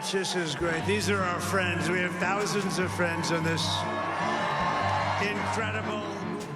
much. This is great. These are our friends. We have thousands of friends on this incredible movement.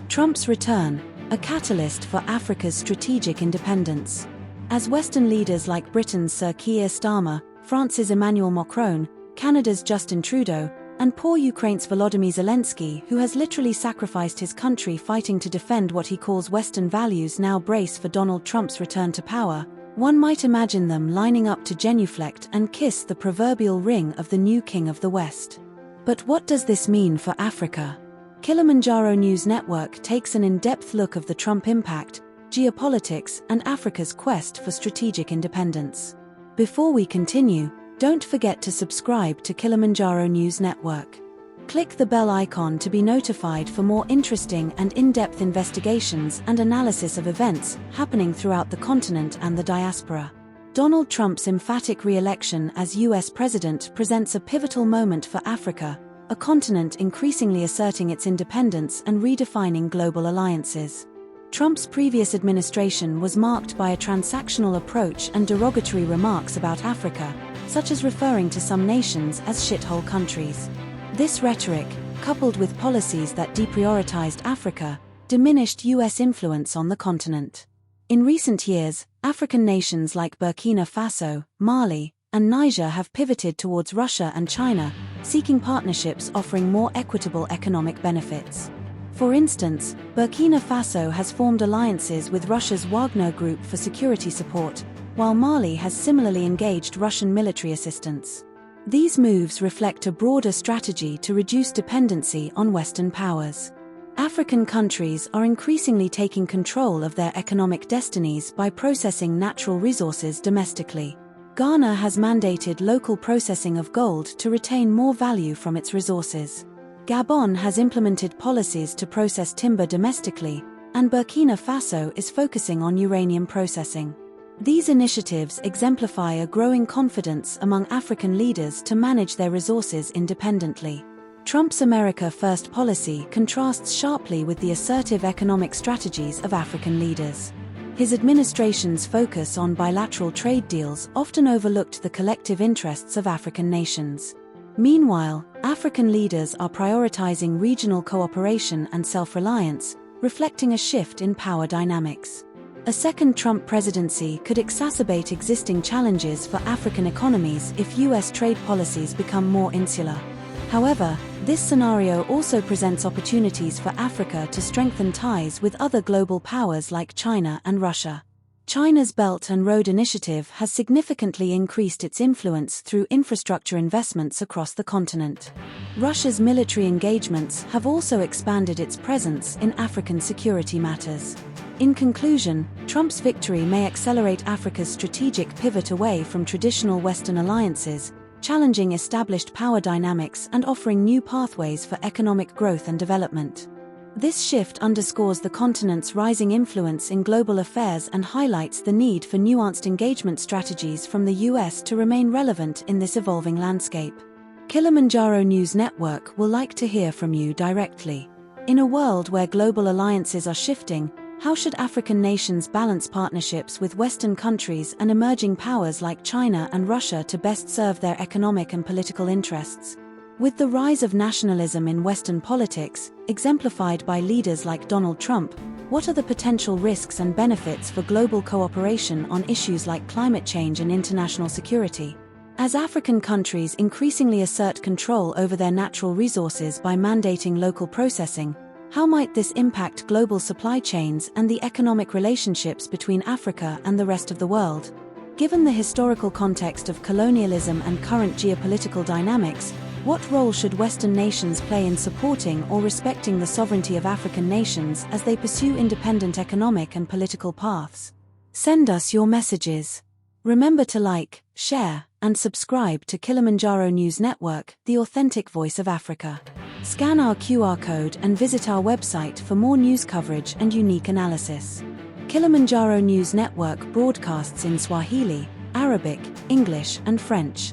Trump's return, a catalyst for Africa's strategic independence. As Western leaders like Britain's Sir Keir Starmer, France's Emmanuel Macron, Canada's Justin Trudeau, and poor Ukraine's Volodymyr Zelensky, who has literally sacrificed his country fighting to defend what he calls Western values, now brace for Donald Trump's return to power, one might imagine them lining up to genuflect and kiss the proverbial ring of the new king of the West. But what does this mean for Africa? Kilimanjaro News Network takes an in-depth look of the Trump impact, geopolitics, and Africa's quest for strategic independence. Before we continue, don't forget to subscribe to Kilimanjaro News Network. Click the bell icon to be notified for more interesting and in-depth investigations and analysis of events happening throughout the continent and the diaspora. Donald Trump's emphatic re-election as US president presents a pivotal moment for Africa, a continent increasingly asserting its independence and redefining global alliances. Trump's previous administration was marked by a transactional approach and derogatory remarks about Africa, such as referring to some nations as shithole countries. This rhetoric, coupled with policies that deprioritized Africa, diminished US influence on the continent. In recent years, African nations like Burkina Faso, Mali, and Niger have pivoted towards Russia and China, seeking partnerships offering more equitable economic benefits. For instance, Burkina Faso has formed alliances with Russia's Wagner Group for security support, while Mali has similarly engaged Russian military assistance. These moves reflect a broader strategy to reduce dependency on Western powers. African countries are increasingly taking control of their economic destinies by processing natural resources domestically. Ghana has mandated local processing of gold to retain more value from its resources. Gabon has implemented policies to process timber domestically, and Burkina Faso is focusing on uranium processing. These initiatives exemplify a growing confidence among African leaders to manage their resources independently. Trump's America First policy contrasts sharply with the assertive economic strategies of African leaders. His administration's focus on bilateral trade deals often overlooked the collective interests of African nations. Meanwhile, African leaders are prioritizing regional cooperation and self-reliance, reflecting a shift in power dynamics. A second Trump presidency could exacerbate existing challenges for African economies if US trade policies become more insular. However, this scenario also presents opportunities for Africa to strengthen ties with other global powers like China and Russia. China's Belt and Road Initiative has significantly increased its influence through infrastructure investments across the continent. Russia's military engagements have also expanded its presence in African security matters. In conclusion, Trump's victory may accelerate Africa's strategic pivot away from traditional Western alliances, challenging established power dynamics and offering new pathways for economic growth and development. This shift underscores the continent's rising influence in global affairs and highlights the need for nuanced engagement strategies from the US to remain relevant in this evolving landscape. Kilimanjaro News Network will like to hear from you directly. In a world where global alliances are shifting, how should African nations balance partnerships with Western countries and emerging powers like China and Russia to best serve their economic and political interests? With the rise of nationalism in Western politics, exemplified by leaders like Donald Trump, what are the potential risks and benefits for global cooperation on issues like climate change and international security? As African countries increasingly assert control over their natural resources by mandating local processing, how might this impact global supply chains and the economic relationships between Africa and the rest of the world? Given the historical context of colonialism and current geopolitical dynamics, what role should Western nations play in supporting or respecting the sovereignty of African nations as they pursue independent economic and political paths? Send us your messages. Remember to like, share, and subscribe to Kilimanjaro News Network, the authentic voice of Africa. Scan our QR code and visit our website for more news coverage and unique analysis. Kilimanjaro News Network broadcasts in Swahili, Arabic, English, and French.